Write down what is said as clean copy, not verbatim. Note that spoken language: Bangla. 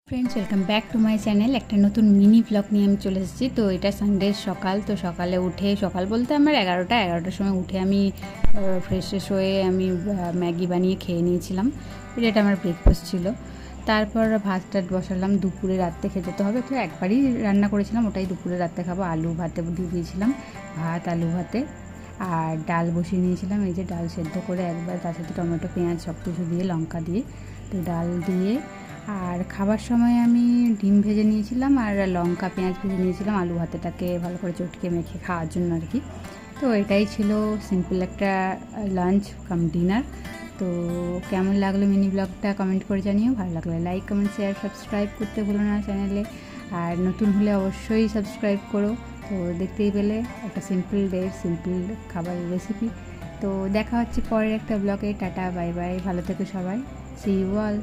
Friends welcome back to my channel. একটা নতুন মিনি ব্লগ নিয়ে আমি চলে এসেছি। তো এটা সানডে সকাল। তো সকালে উঠে, সকাল বলতে আমার 11টার সময় উঠে আমি ফ্রেশ হয়ে আমি ম্যাগি বানিয়ে খেয়ে নিয়েছিলাম। এটা আমার ব্রেকফাস্ট ছিল। তারপর ভাত টাত বসালাম, দুপুরে রাত্রে খেতে তো হবে, তো একবারই রান্না করেছিলাম, ওটাই দুপুরে রাত্রে খাবো। আলু ভাতে দিয়ে দিয়েছিলাম, ভাত আলু ভাতে, আর ডাল বসিয়ে নিয়েছিলাম। এই যে ডাল সেদ্ধ করে একবার, তার সাথে টমেটো পেঁয়াজ সব কিছু দিয়ে, লঙ্কা দিয়ে, তো ডাল দিয়ে। আর খাবার সময় আমি ডিম ভেজে নিয়েছিলাম আর লঙ্কা পেঁয়াজ ভেজে নিয়েছিলাম আলু ভাতেটাকে ভালো করে চটকে মেখে খাওয়ার জন্য আর কি। তো এটাই ছিল সিম্পল একটা লাঞ্চ কাম ডিনার। তো কেমন লাগলো মিনি ব্লগটা কমেন্ট করে জানিও। ভালো লাগলে লাইক কমেন্ট শেয়ার সাবস্ক্রাইব করতে ভুলো না চ্যানেলে। আর নতুন হলে অবশ্যই সাবস্ক্রাইব করো। তো দেখতেই পেলে একটা সিম্পল ডে, সিম্পল খাবারের রেসিপি। তো দেখা হচ্ছে পরের একটা ব্লগে। টাটা বাই বাই, ভালো থেকো সবাই, সি ইউ অল।